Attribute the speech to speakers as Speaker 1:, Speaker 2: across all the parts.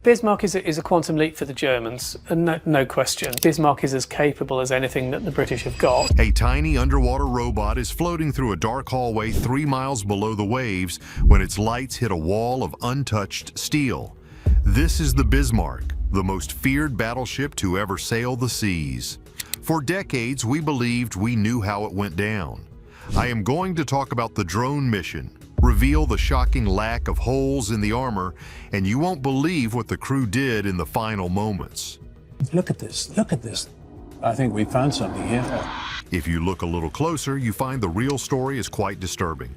Speaker 1: Bismarck is a quantum leap for the Germans, and no question. Bismarck is as capable as anything that the British have got.
Speaker 2: A tiny underwater robot is floating through a dark hallway 3 miles below the waves when its lights hit a wall of untouched steel. This is the Bismarck, the most feared battleship to ever sail the seas. For decades, we believed we knew how it went down. I am going to talk about the drone mission, reveal the shocking lack of holes in the armor, and you won't believe what the crew did in the final moments.
Speaker 3: Look at this, look at this. I think we found something here.
Speaker 2: If you look a little closer, you find the real story is quite disturbing.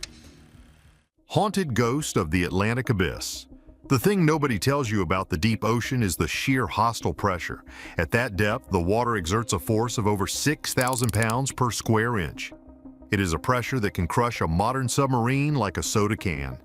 Speaker 2: Haunted ghost of the Atlantic abyss. The thing nobody tells you about the deep ocean is the sheer hostile pressure. At that depth, the water exerts a force of over 6,000 pounds per square inch. It is a pressure that can crush a modern submarine like a soda can.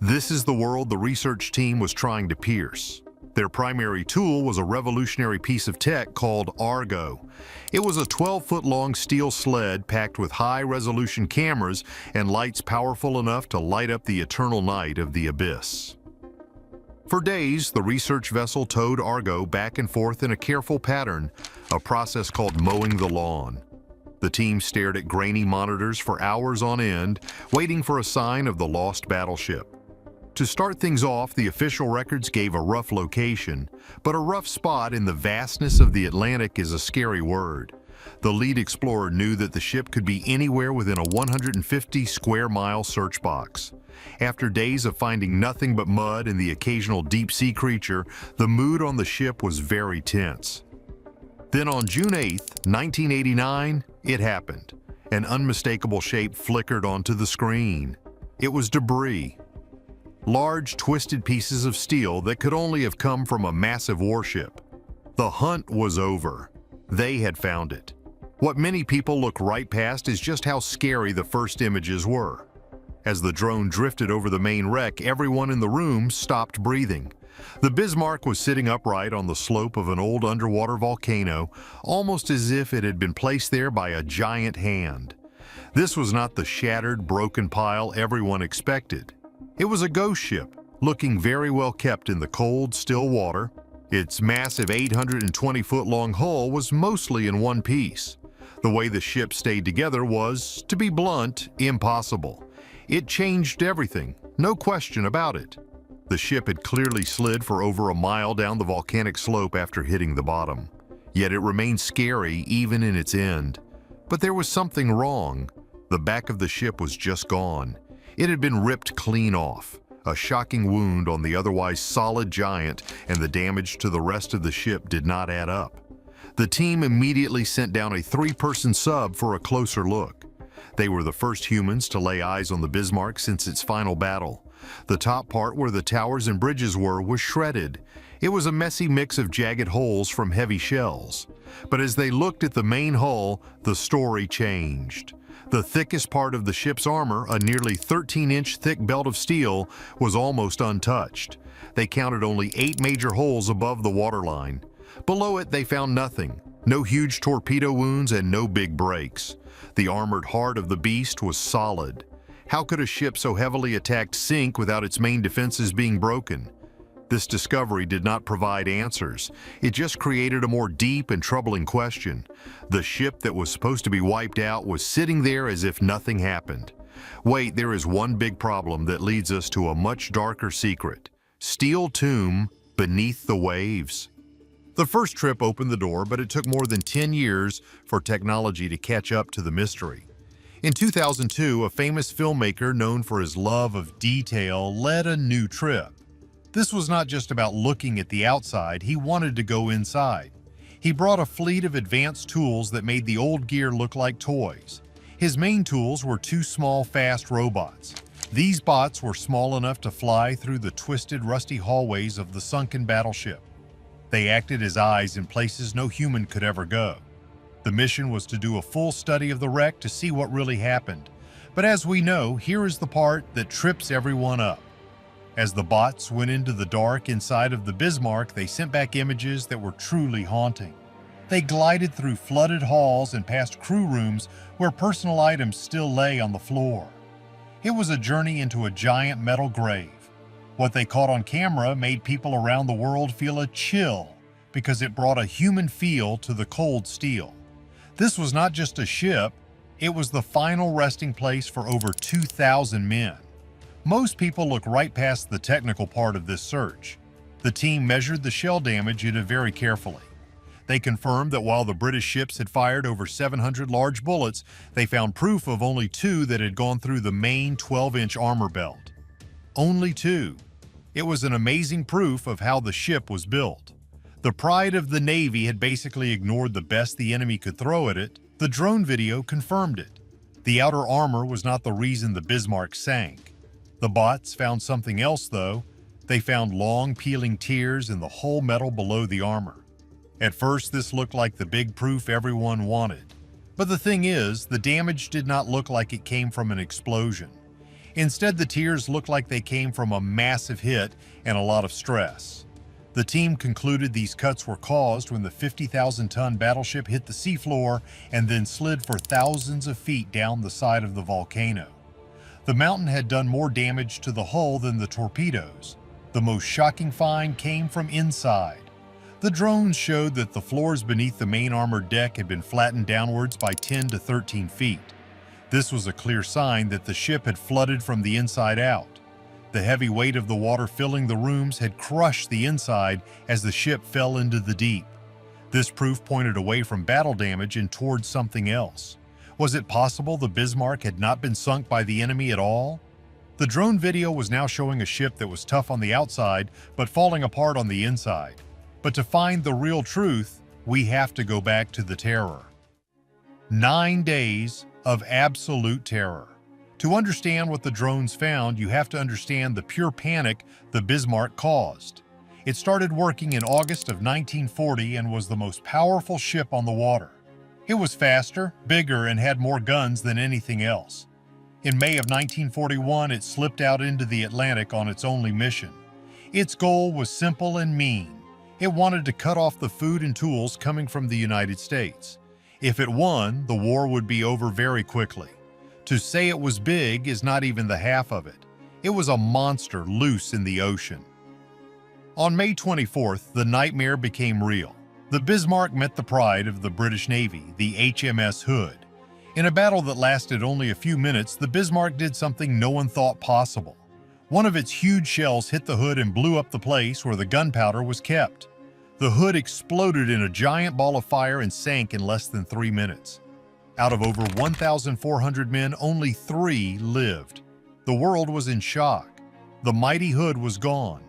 Speaker 2: This is the world the research team was trying to pierce. Their primary tool was a revolutionary piece of tech called Argo. It was a 12-foot-long steel sled packed with high-resolution cameras and lights powerful enough to light up the eternal night of the abyss. For days, the research vessel towed Argo back and forth in a careful pattern, a process called mowing the lawn. The team stared at grainy monitors for hours on end, waiting for a sign of the lost battleship. To start things off, the official records gave a rough location, but a rough spot in the vastness of the Atlantic is a scary word. The lead explorer knew that the ship could be anywhere within a 150 square mile search box. After days of finding nothing but mud and the occasional deep-sea creature, the mood on the ship was very tense. Then on June 8, 1989, it happened. An unmistakable shape flickered onto the screen. It was debris. Large, twisted pieces of steel that could only have come from a massive warship. The hunt was over. They had found it. What many people look right past is just how scary the first images were. As the drone drifted over the main wreck, everyone in the room stopped breathing. The Bismarck was sitting upright on the slope of an old underwater volcano, almost as if it had been placed there by a giant hand. This was not the shattered, broken pile everyone expected. It was a ghost ship, looking very well kept in the cold, still water. Its massive 820-foot-long hull was mostly in one piece. The way the ship stayed together was, to be blunt, impossible. It changed everything, no question about it. The ship had clearly slid for over a mile down the volcanic slope after hitting the bottom. Yet it remained scary even in its end. But there was something wrong. The back of the ship was just gone. It had been ripped clean off. A shocking wound on the otherwise solid giant, and the damage to the rest of the ship did not add up. The team immediately sent down a 3-person sub for a closer look. They were the first humans to lay eyes on the Bismarck since its final battle. The top part where the towers and bridges were was shredded. It was a messy mix of jagged holes from heavy shells. But as they looked at the main hull, the story changed. The thickest part of the ship's armor, a nearly 13-inch thick belt of steel, was almost untouched. They counted only 8 major holes above the waterline. Below it, they found nothing. No huge torpedo wounds and no big breaks. The armored heart of the beast was solid. How could a ship so heavily attacked sink without its main defenses being broken? This discovery did not provide answers. It just created a more deep and troubling question. The ship that was supposed to be wiped out was sitting there as if nothing happened. Wait, there is one big problem that leads us to a much darker secret. Steel tomb beneath the waves. The first trip opened the door, but it took more than 10 years for technology to catch up to the mystery. In 2002, a famous filmmaker known for his love of detail led a new trip. This was not just about looking at the outside, he wanted to go inside. He brought a fleet of advanced tools that made the old gear look like toys. His main tools were 2 small, fast robots. These bots were small enough to fly through the twisted, rusty hallways of the sunken battleship. They acted as eyes in places no human could ever go. The mission was to do a full study of the wreck to see what really happened. But as we know, here is the part that trips everyone up. As the bots went into the dark inside of the Bismarck, they sent back images that were truly haunting. They glided through flooded halls and past crew rooms where personal items still lay on the floor. It was a journey into a giant metal grave.
Speaker 4: What they caught on camera made people around the world feel a chill because it brought a human feel to the cold steel. This was not just a ship, it was the final resting place for over 2,000 men. Most people look right past the technical part of this search. The team measured the shell damage very carefully. They confirmed that while the British ships had fired over 700 large bullets, they found proof of only 2 that had gone through the main 12-inch armor belt. Only 2. It was an amazing proof of how the ship was built. The pride of the Navy had basically ignored the best the enemy could throw at it. The drone video confirmed it. The outer armor was not the reason the Bismarck sank. The bots found something else, though. They found long peeling tears in the whole metal below the armor. At first, this looked like the big proof everyone wanted. But the thing is, the damage did not look like it came from an explosion. Instead, the tears looked like they came from a massive hit and a lot of stress. The team concluded these cuts were caused when the 50,000-ton battleship hit the seafloor and then slid for thousands of feet down the side of the volcano. The mountain had done more damage to the hull than the torpedoes. The most shocking find came from inside. The drones showed that the floors beneath the main armored deck had been flattened downwards by 10 to 13 feet. This was a clear sign that the ship had flooded from the inside out. The heavy weight of the water filling the rooms had crushed the inside as the ship fell into the deep. This proof pointed away from battle damage and towards something else. Was it possible the Bismarck had not been sunk by the enemy at all? The drone video was now showing a ship that was tough on the outside but falling apart on the inside. But to find the real truth, we have to go back to the terror. 9 days of absolute terror. To understand what the drones found, you have to understand the pure panic the Bismarck caused. It started working in August of 1940 and was the most powerful ship on the water. It was faster, bigger, and had more guns than anything else. In May of 1941, it slipped out into the Atlantic on its only mission. Its goal was simple and mean. It wanted to cut off the food and tools coming from the United States. If it won, the war would be over very quickly. To say it was big is not even the half of it. It was a monster loose in the ocean. On May 24th, the nightmare became real. The Bismarck met the pride of the British Navy, the HMS Hood. In a battle that lasted only a few minutes, the Bismarck did something no one thought possible. One of its huge shells hit the hood and blew up the place where the gunpowder was kept. The hood exploded in a giant ball of fire and sank in less than 3 minutes. Out of over 1,400 men, only 3 lived. The world was in shock. The mighty hood was gone.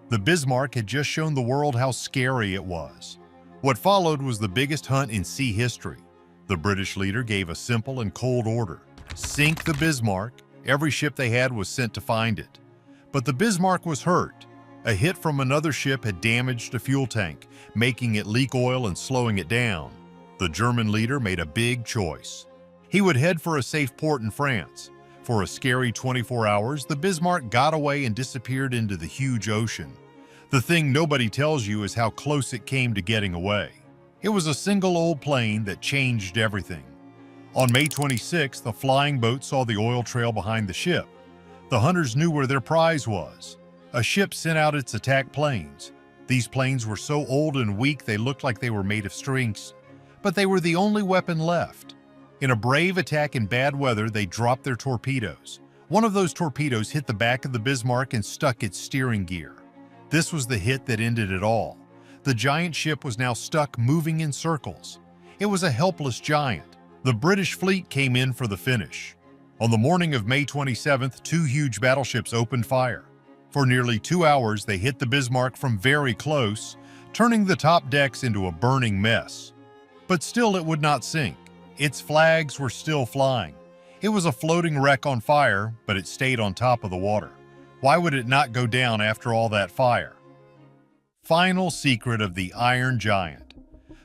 Speaker 4: The Bismarck had just shown the world how scary it was. What followed was the biggest hunt in sea history. The British leader gave a simple and cold order: sink the Bismarck. Every ship they had was sent to find it. But the Bismarck was hurt. A hit from another ship had damaged a fuel tank, making it leak oil and slowing it down. The German leader made a big choice. He would head for a safe port in France. For a scary 24 hours, the Bismarck got away and disappeared into the huge ocean. The thing nobody tells you is how close it came to getting away. It was a single old plane that changed everything. On May 26, the flying boat saw the oil trail behind the ship. The hunters knew where their prize was. A ship sent out its attack planes. These planes were so old and weak they looked like they were made of strings. But they were the only weapon left. In a brave attack in bad weather, they dropped their torpedoes. One of those torpedoes hit the back of the Bismarck and stuck its steering gear. This was the hit that ended it all. The giant ship was now stuck moving in circles. It was a helpless giant. The British fleet came in for the finish. On the morning of May 27th, 2 huge battleships opened fire. For nearly 2 hours, they hit the Bismarck from very close, turning the top decks into a burning mess. But still it would not sink. Its flags were still flying. It was a floating wreck on fire, but it stayed on top of the water. Why would it not go down after all that fire? Final secret of the Iron Giant.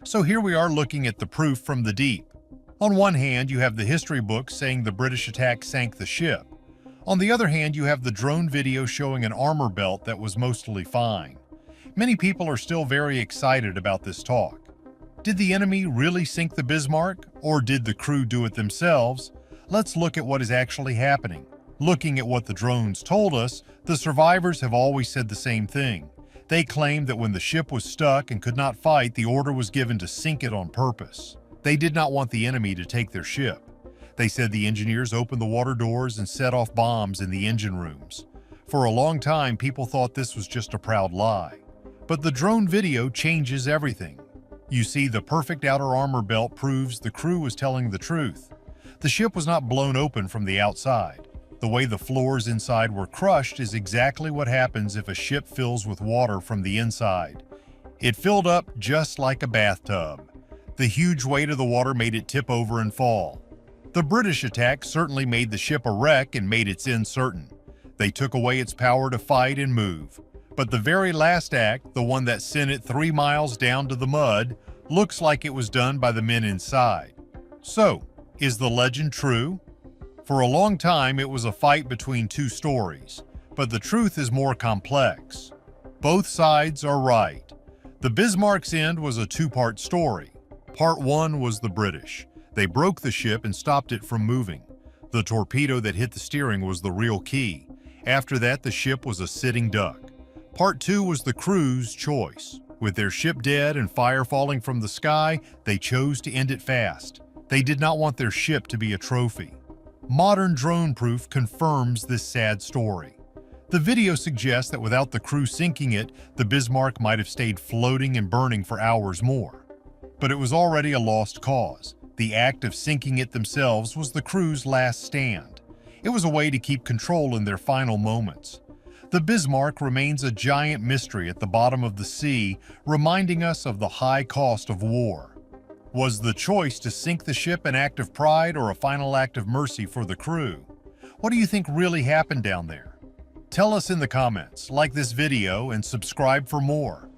Speaker 4: So here we are looking at the proof from the deep. On one hand, you have the history books saying the British attack sank the ship. On the other hand, you have the drone video showing an armor belt that was mostly fine. Many people are still very excited about this talk. Did the enemy really sink the Bismarck, or did the crew do it themselves? Let's look at what is actually happening. Looking at what the drones told us, the survivors have always said the same thing. They claimed that when the ship was stuck and could not fight, the order was given to sink it on purpose. They did not want the enemy to take their ship. They said the engineers opened the water doors and set off bombs in the engine rooms. For a long time, people thought this was just a proud lie. But the drone video changes everything. You see, the perfect outer armor belt proves the crew was telling the truth. The ship was not blown open from the outside. The way the floors inside were crushed is exactly what happens if a ship fills with water from the inside. It filled up just like a bathtub. The huge weight of the water made it tip over and fall. The British attack certainly made the ship a wreck and made its end certain. They took away its power to fight and move. But the very last act, the one that sent it 3 miles down to the mud, looks like it was done by the men inside. So, is the legend true? For a long time, it was a fight between two stories, but the truth is more complex. Both sides are right. The Bismarck's end was a two-part story. Part 1 was the British. They broke the ship and stopped it from moving. The torpedo that hit the steering was the real key. After that, the ship was a sitting duck. Part 2 was the crew's choice. With their ship dead and fire falling from the sky, they chose to end it fast. They did not want their ship to be a trophy. Modern drone proof confirms this sad story. The video suggests that without the crew sinking it, the Bismarck might have stayed floating and burning for hours more. But it was already a lost cause. The act of sinking it themselves was the crew's last stand. It was a way to keep control in their final moments. The Bismarck remains a giant mystery at the bottom of the sea, reminding us of the high cost of war. Was the choice to sink the ship an act of pride or a final act of mercy for the crew? What do you think really happened down there? Tell us in the comments, like this video, and subscribe for more.